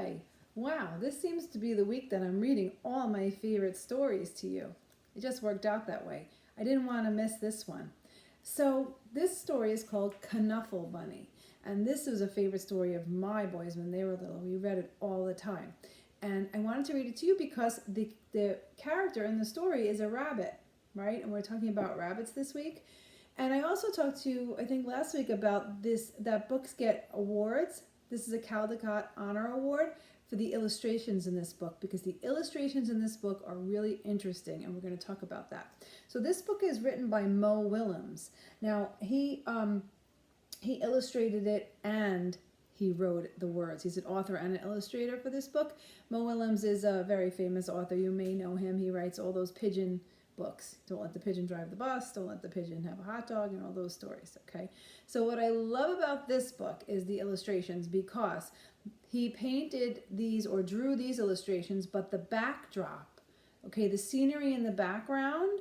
Okay. Wow, this seems to be the week that I'm reading all my favorite stories to you. It just worked out that way. I didn't want to miss this one. So this story is called Knuffle Bunny. And this was a favorite story of my boys when they were little. We read it all the time. And I wanted to read it to you because the character in the story is a rabbit, right? And we're talking about rabbits this week. And I also talked to you, I think last week, about that books get awards. This is a Caldecott Honor Award for the illustrations in this book, because the illustrations in this book are really interesting, and we're going to talk about that. So this book is written by Mo Willems. Now, he illustrated it and he wrote the words. He's an author and an illustrator for this book. Mo Willems is a very famous author. You may know him. He writes all those pigeon books. Don't let the pigeon drive the bus. Don't let the pigeon have a hot dog, and all those stories, okay? So what I love about this book is the illustrations, because he painted these or drew these illustrations, but the backdrop, okay, the scenery in the background,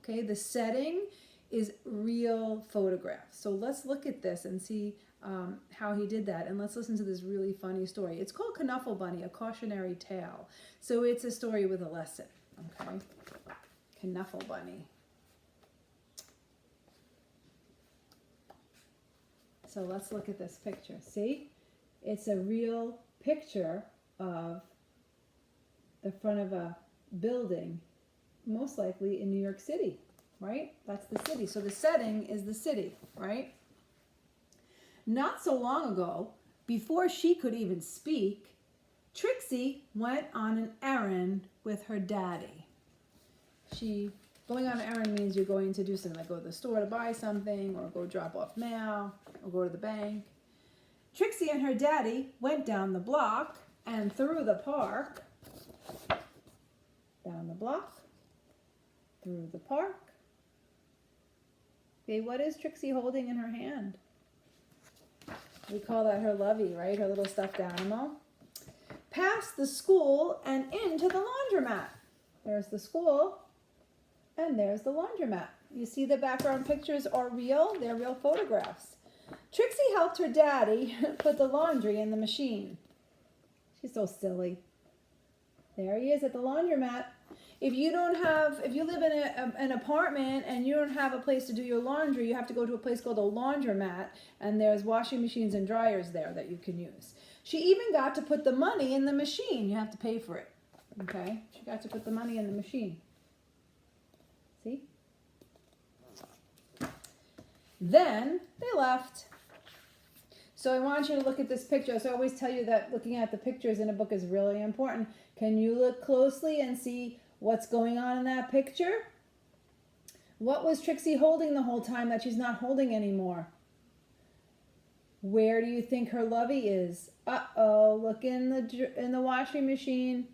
okay, the setting is real photographs. So let's look at this and see how he did that, and let's listen to this really funny story. It's called Knuffle Bunny, a cautionary tale. So it's a story with a lesson, okay? Knuffle Bunny. So let's look at this picture. See? It's a real picture of the front of a building, most likely in New York City, right? That's the city. So the setting is the city, right? Not so long ago, before she could even speak, Trixie went on an errand with her daddy. Going on an errand means you're going to do something, like go to the store to buy something, or go drop off mail, or go to the bank. Trixie and her daddy went down the block and through the park. Down the block, through the park. Okay, what is Trixie holding in her hand? We call that her lovey, right? Her little stuffed animal. Past the school and into the laundromat. There's the school. And there's the laundromat. You see the background pictures are real. They're real photographs. Trixie helped her daddy put the laundry in the machine. She's so silly. There he is at the laundromat. If you live in an apartment and you don't have a place to do your laundry, you have to go to a place called a laundromat, and there's washing machines and dryers there that you can use. She even got to put the money in the machine. You have to pay for it. Okay? She got to put the money in the machine. See? Then they left. So I want you to look at this picture. So I always tell you that looking at the pictures in a book is really important. Can you look closely and see what's going on in that picture? What was Trixie holding the whole time that she's not holding anymore? Where do you think her lovey is? Uh-oh, look in the washing machine.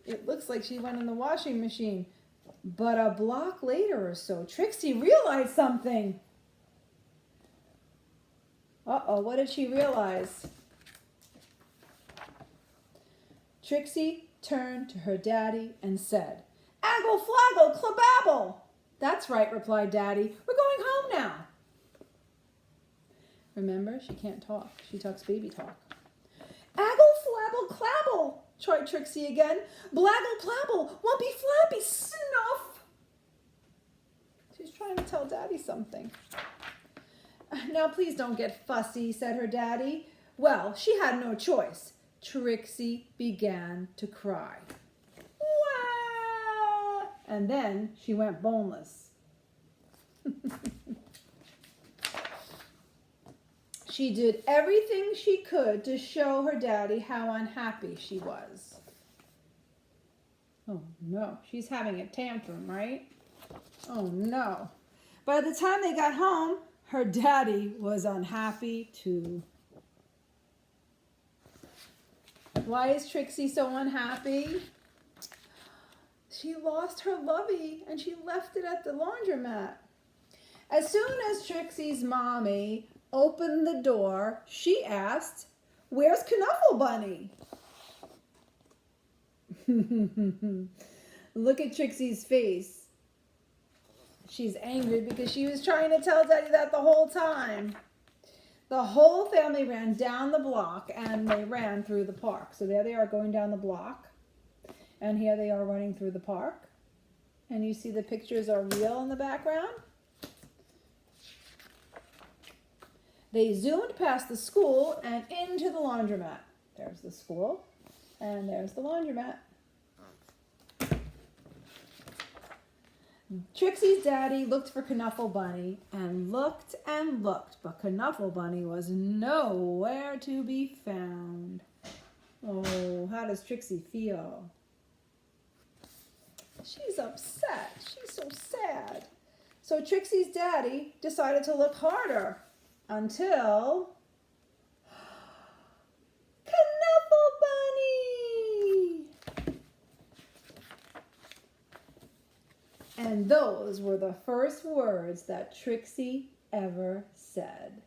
It looks like she went in the washing machine. But a block later or so, Trixie realized something. Uh-oh, what did she realize? Trixie turned to her daddy and said, "Aggle, flaggle, clababble." "That's right," replied Daddy. "We're going home now." Remember, she can't talk. She talks baby talk. "Aggle, flabble, clabble," tried Trixie again. "Blaggle, plabble, wumpy, flappy, snuff." She's trying to tell Daddy something. "Now, please don't get fussy," said her daddy. Well, she had no choice. Trixie began to cry. Wah! And then she went boneless. She did everything she could to show her daddy how unhappy she was. Oh no, she's having a tantrum, right? Oh no. By the time they got home, her daddy was unhappy too. Why is Trixie so unhappy? She lost her lovey and she left it at the laundromat. As soon as Trixie's mommy opened the door, she asked, "Where's Knuffle Bunny?" Look at Trixie's face. She's angry because she was trying to tell Daddy that the whole time. the whole family ran down the block and they ran through the park. So there they are going down the block. And here they are running through the park. And you see the pictures are real in the background. They zoomed past the school and into the laundromat. There's the school, and there's the laundromat. Trixie's daddy looked for Knuffle Bunny and looked, but Knuffle Bunny was nowhere to be found. Oh, how does Trixie feel? She's upset. She's so sad. So Trixie's daddy decided to look harder. Until Knuffle Bunny! And those were the first words that Trixie ever said.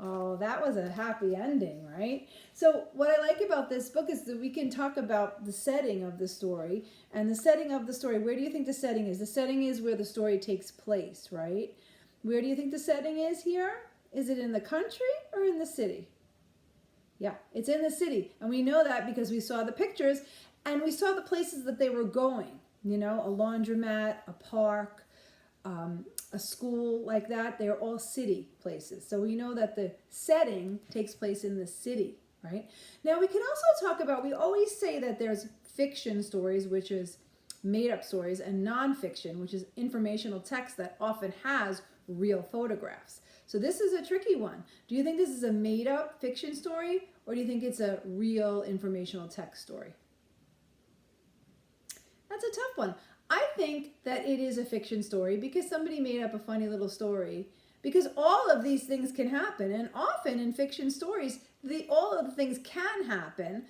Oh, that was a happy ending, right? So what I like about this book is that we can talk about the setting of the story. And the setting of the story, where do you think the setting is? The setting is where the story takes place, right? Where do you think the setting is here? Is it in the country or in the city? Yeah, it's in the city. And we know that because we saw the pictures and we saw the places that they were going. You know, a laundromat, a park, a school like that. They're all city places. So we know that the setting takes place in the city, right? Now we can also talk about, we always say that there's fiction stories, which is made up stories, and nonfiction, which is informational text that often has real photographs. So this is a tricky one. Do you think this is a made up fiction story or do you think it's a real informational text story? That's a tough one. I think that it is a fiction story because somebody made up a funny little story, because all of these things can happen, and often in fiction stories all of the things can happen,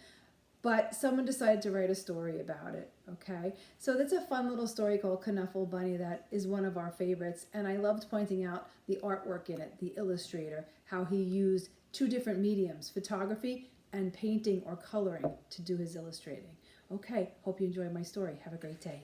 but someone decided to write a story about it, okay? So that's a fun little story called Knuffle Bunny that is one of our favorites, and I loved pointing out the artwork in it, the illustrator, how he used two different mediums, photography and painting or coloring, to do his illustrating. Okay, hope you enjoyed my story. Have a great day.